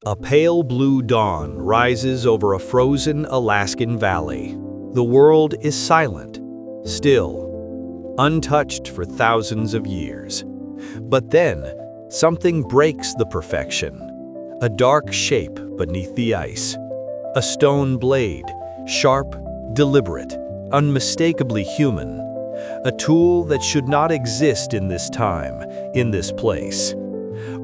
A pale blue dawn rises over a frozen Alaskan valley. The world is silent, still, untouched for thousands of years. But then, something breaks the perfection. A dark shape beneath the ice. A stone blade, sharp, deliberate, unmistakably human. A tool that should not exist in this time, in this place.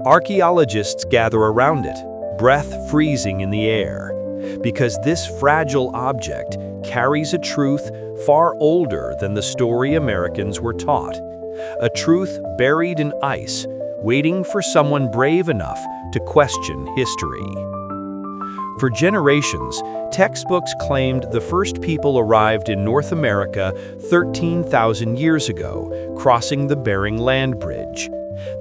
Archaeologists gather around it, breath freezing in the air, because this fragile object carries a truth far older than the story Americans were taught. A truth buried in ice, waiting for someone brave enough to question history. For generations, textbooks claimed the first people arrived in North America 13,000 years ago, crossing the Bering Land Bridge.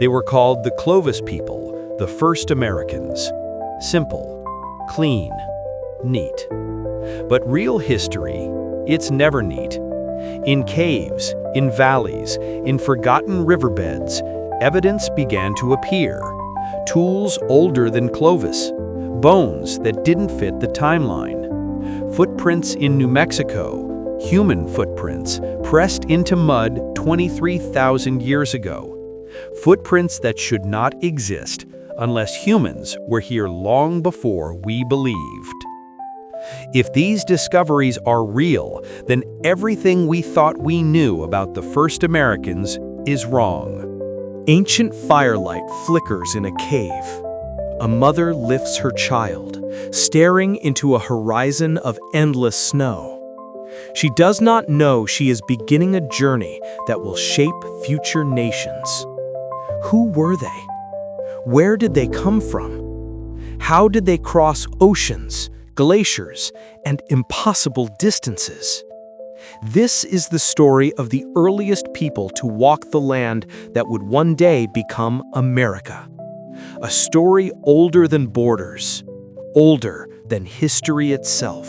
They were called the Clovis people, the first Americans. Simple, clean, neat. But real history, it's never neat. In caves, in valleys, in forgotten riverbeds, evidence began to appear. Tools older than Clovis, bones that didn't fit the timeline. Footprints in New Mexico, human footprints pressed into mud 23,000 years ago. Footprints that should not exist unless humans were here long before we believed. If these discoveries are real, then everything we thought we knew about the first Americans is wrong. Ancient firelight flickers in a cave. A mother lifts her child, staring into a horizon of endless snow. She does not know she is beginning a journey that will shape future nations. Who were they? Where did they come from? How did they cross oceans, glaciers, and impossible distances? This is the story of the earliest people to walk the land that would one day become America. A story older than borders, older than history itself.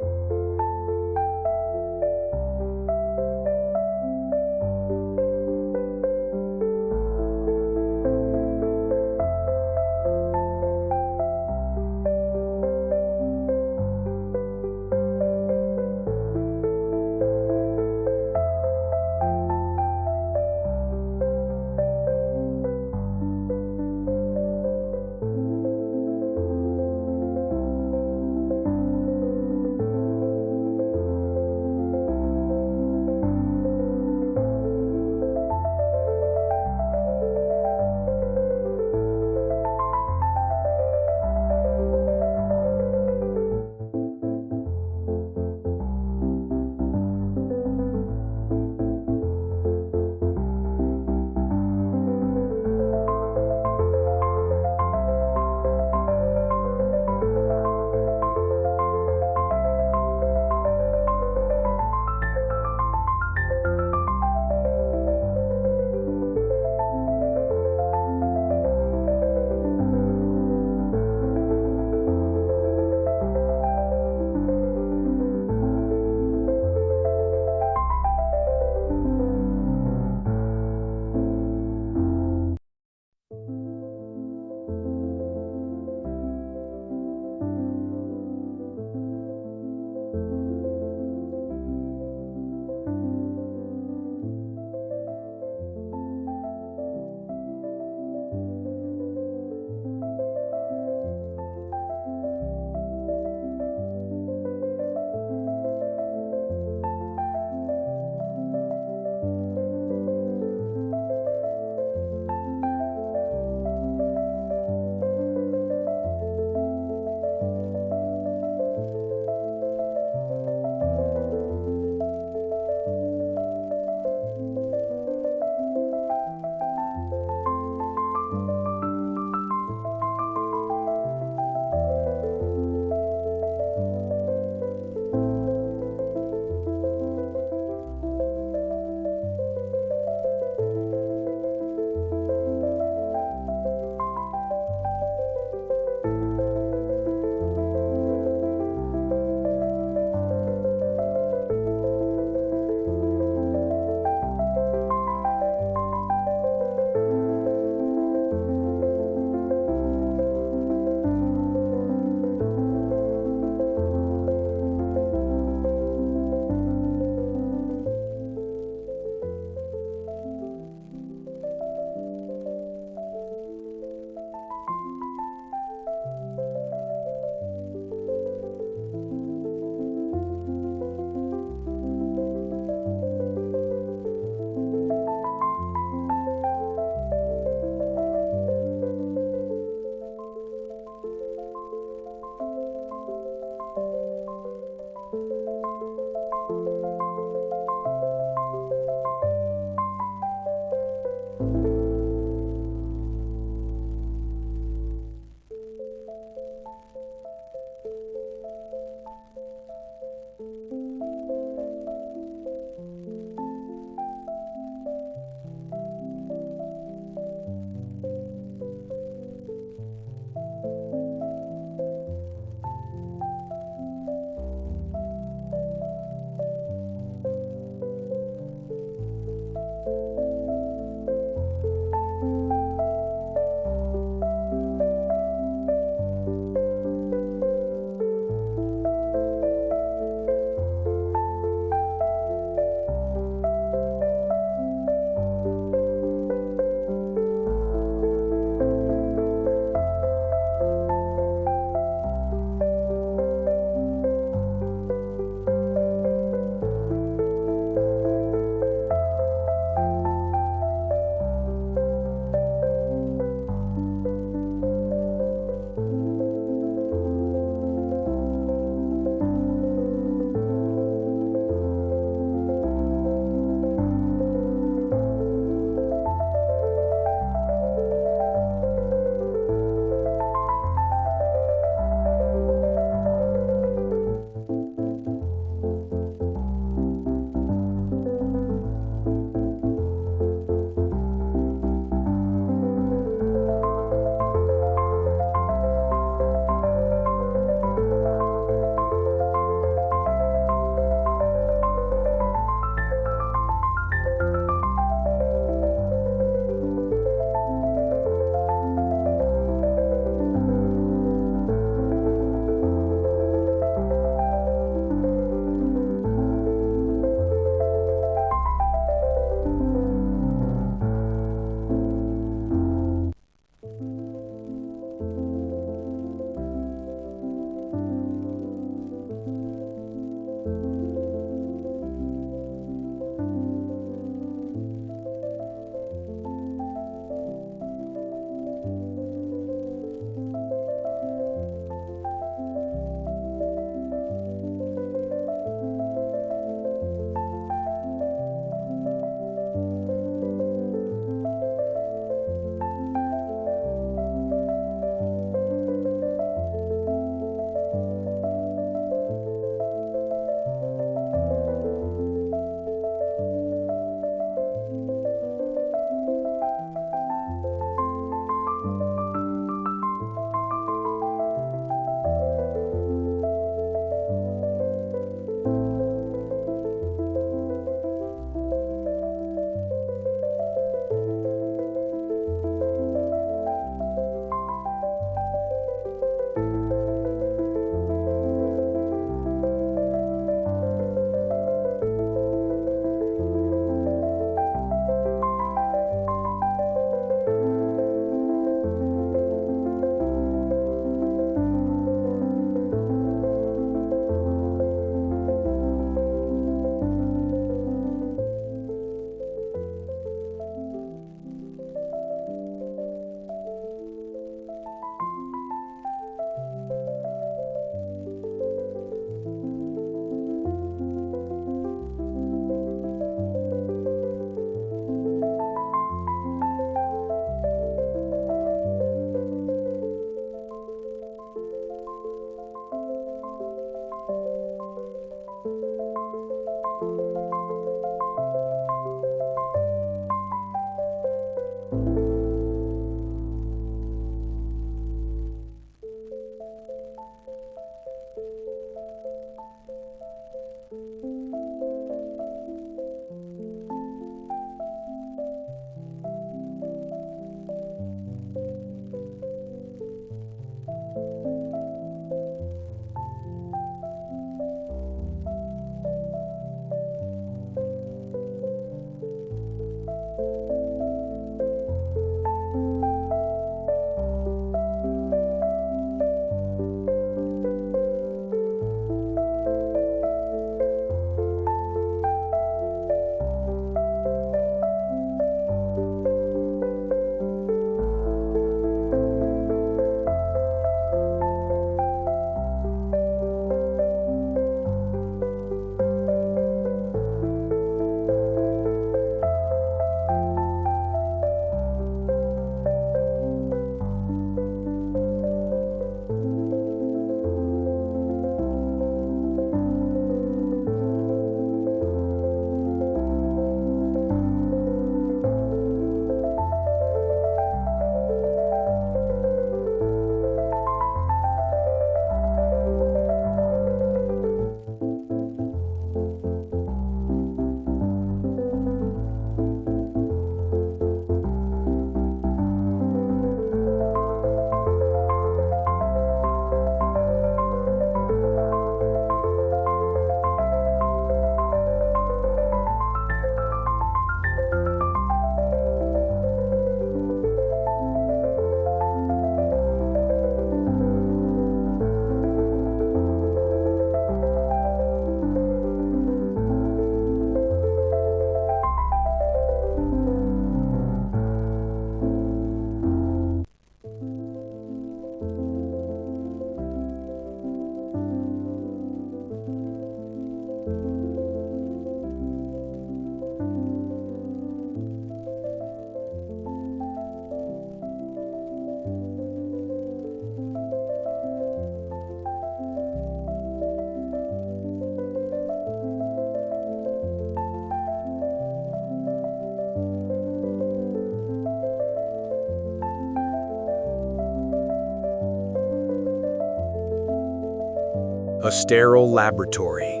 A sterile laboratory,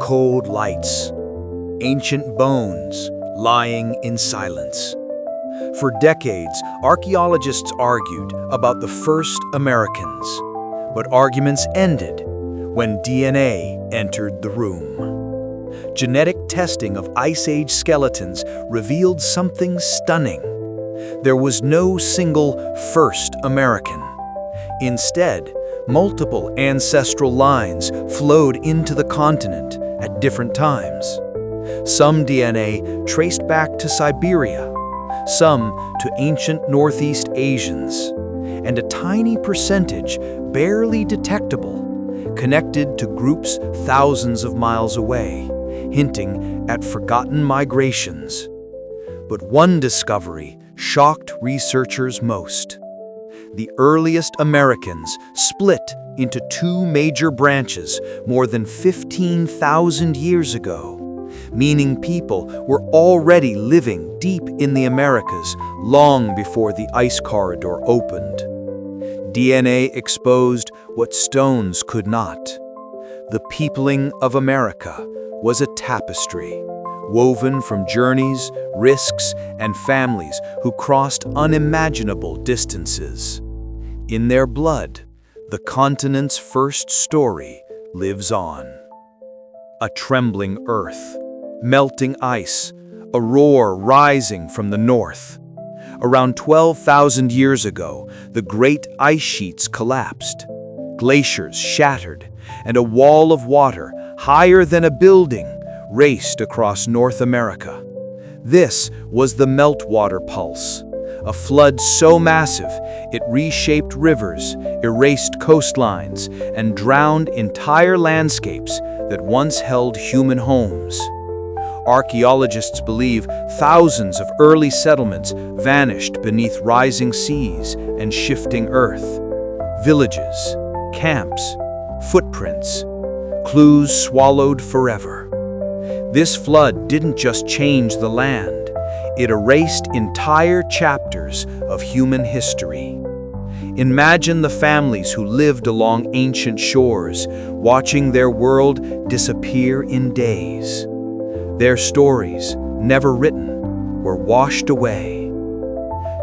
cold lights, ancient bones lying in silence. For decades, archaeologists argued about the first Americans, but arguments ended when DNA entered the room. Genetic testing of Ice Age skeletons revealed something stunning. There was no single first American. Instead, multiple ancestral lines flowed into the continent at different times. Some DNA traced back to Siberia, some to ancient Northeast Asians, and a tiny percentage, barely detectable, connected to groups thousands of miles away, hinting at forgotten migrations. But one discovery shocked researchers most. The earliest Americans split into two major branches more than 15,000 years ago, meaning people were already living deep in the Americas long before the ice corridor opened. DNA exposed what stones could not. The peopling of America was a tapestry, woven from journeys, risks, and families who crossed unimaginable distances. In their blood, the continent's first story lives on. A trembling earth, melting ice, a roar rising from the north. Around 12,000 years ago, the great ice sheets collapsed. Glaciers shattered, and a wall of water, higher than a building, raced across North America. This was the meltwater pulse, a flood so massive it reshaped rivers, erased coastlines, and drowned entire landscapes that once held human homes. Archaeologists believe thousands of early settlements vanished beneath rising seas and shifting earth. Villages, camps, footprints, clues swallowed forever. This flood didn't just change the land, it erased entire chapters of human history. Imagine the families who lived along ancient shores, watching their world disappear in days. Their stories, never written, were washed away.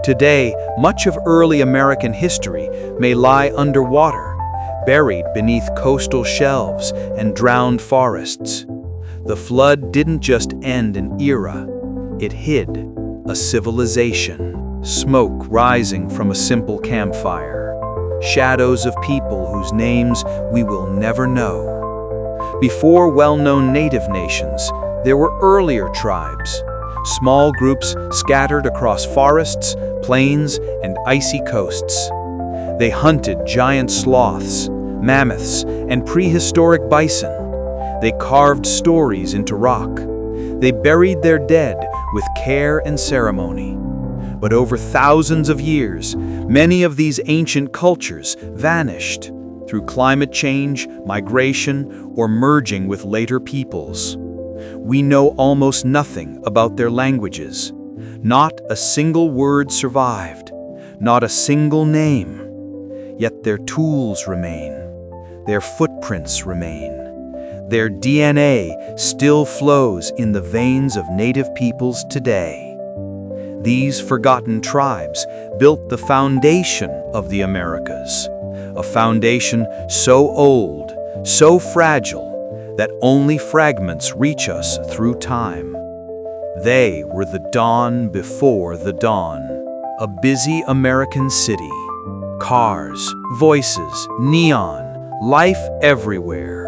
Today, much of early American history may lie underwater, buried beneath coastal shelves and drowned forests. The flood didn't just end an era, it hid a civilization. Smoke rising from a simple campfire. Shadows of people whose names we will never know. Before well-known native nations, there were earlier tribes, small groups scattered across forests, plains, and icy coasts. They hunted giant sloths, mammoths, and prehistoric bison. They carved stories into rock. They buried their dead with care and ceremony. But over thousands of years, many of these ancient cultures vanished through climate change, migration, or merging with later peoples. We know almost nothing about their languages. Not a single word survived, not a single name. Yet their tools remain, their footprints remain. Their DNA still flows in the veins of native peoples today. These forgotten tribes built the foundation of the Americas, a foundation so old, so fragile, that only fragments reach us through time. They were the dawn before the dawn. A busy American city. Cars, voices, neon, life everywhere.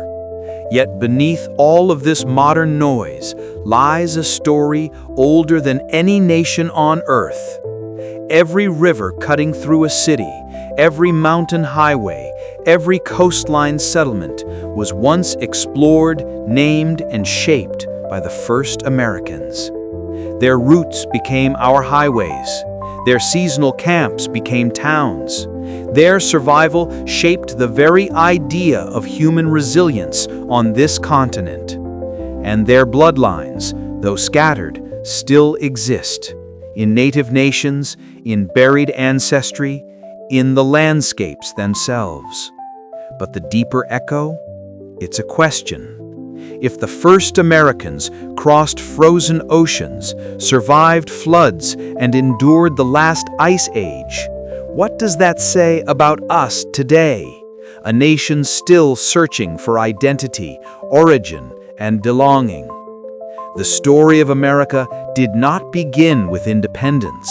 Yet beneath all of this modern noise lies a story older than any nation on earth. Every river cutting through a city, every mountain highway, every coastline settlement was once explored, named, and shaped by the first Americans. Their routes became our highways. Their seasonal camps became towns. Their survival shaped the very idea of human resilience on this continent. And their bloodlines, though scattered, still exist in native nations, in buried ancestry, in the landscapes themselves. But the deeper echo? It's a question. If the first Americans crossed frozen oceans, survived floods, and endured the last ice age, what does that say about us today? A nation still searching for identity, origin, and belonging. The story of America did not begin with independence.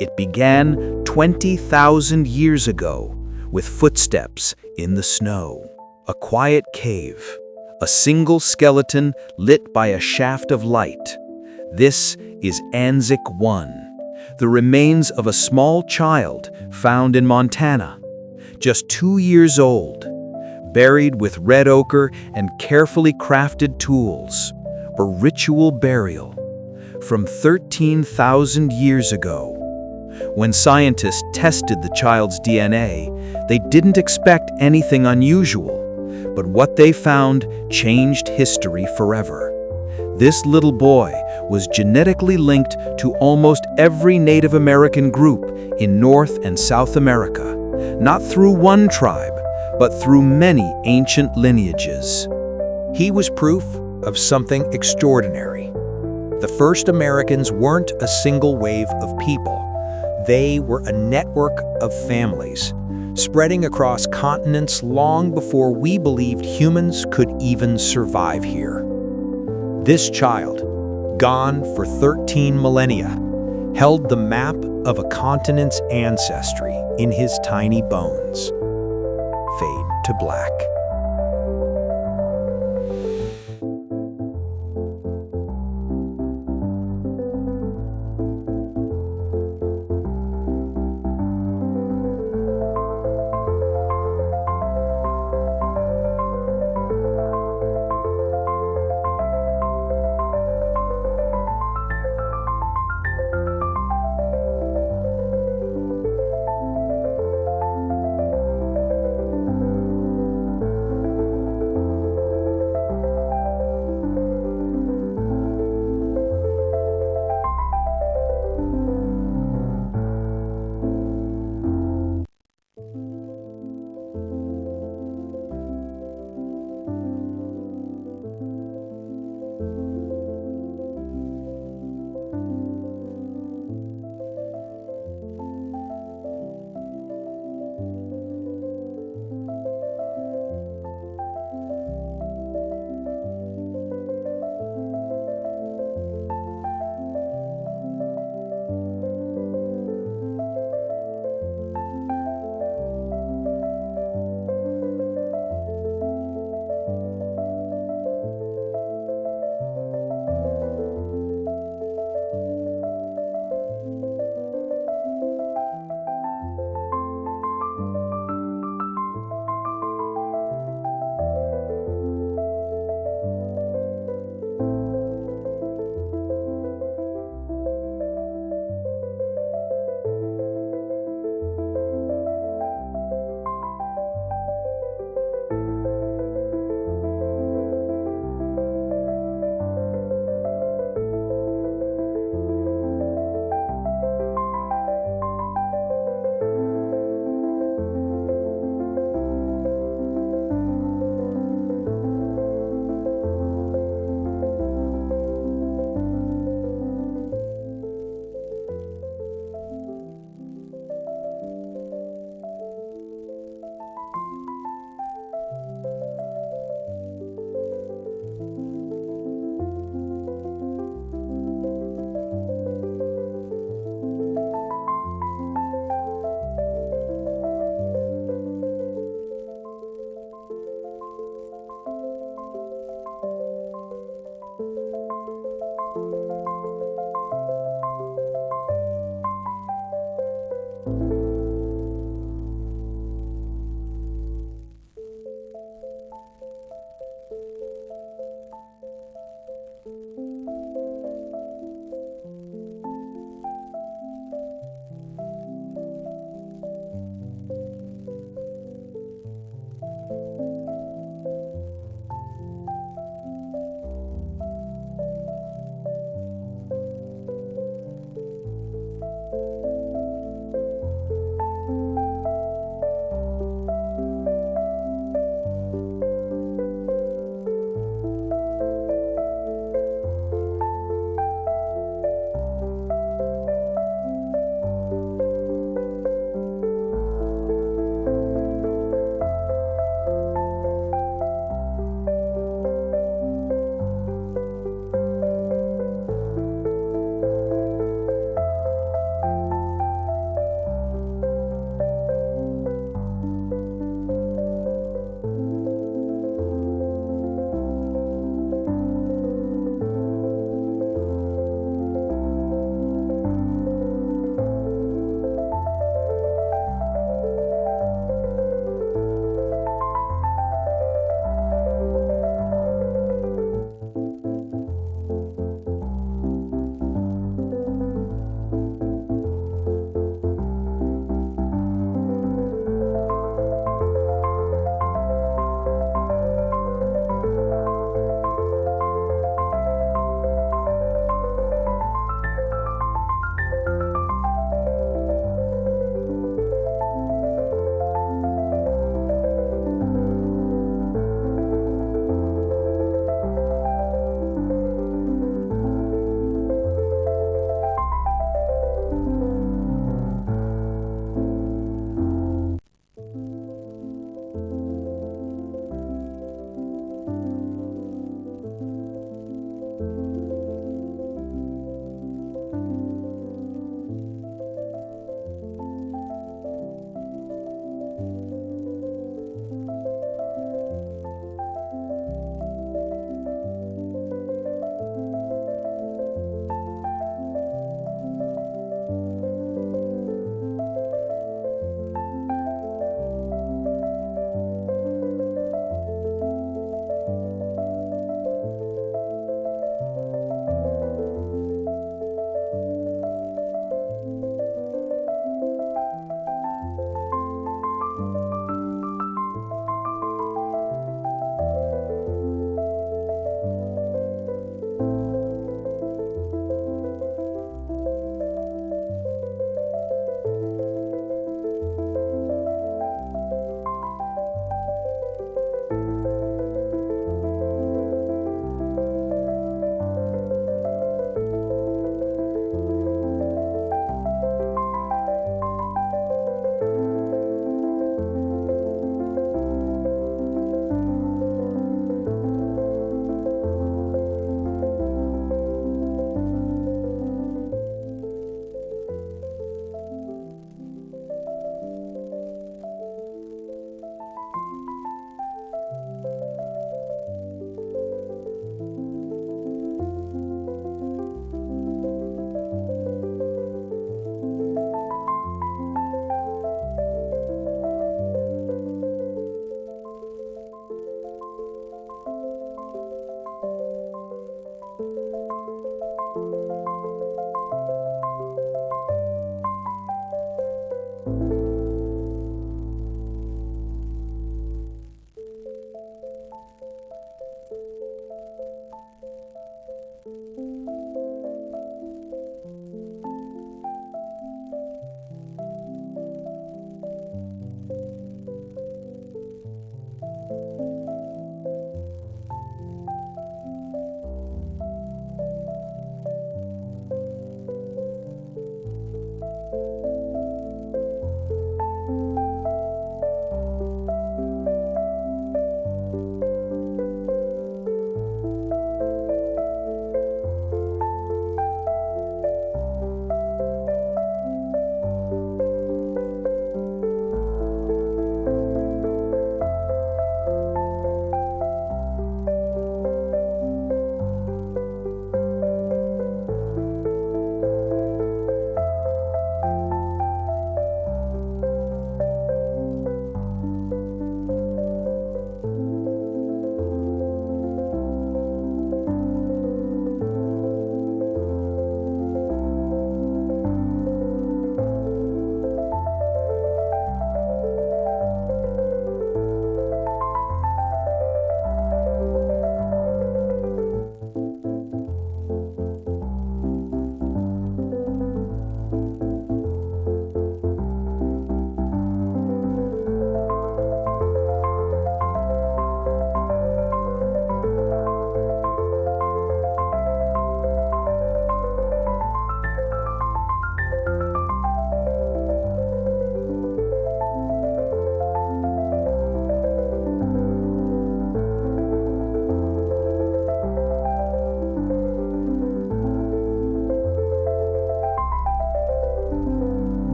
It began 20,000 years ago with footsteps in the snow. A quiet cave, a single skeleton lit by a shaft of light. This is Anzac 1, the remains of a small child found in Montana, just 2 years old, buried with red ochre and carefully crafted tools. A ritual burial from 13,000 years ago. When scientists tested the child's DNA, they didn't expect anything unusual, but what they found changed history forever. This little boy was genetically linked to almost every Native American group in North and South America, not through one tribe, but through many ancient lineages. He was proof of something extraordinary. The first Americans weren't a single wave of people. They were a network of families, spreading across continents long before we believed humans could even survive here. This child, gone for 13 millennia, held the map of a continent's ancestry in his tiny bones. Fade to black.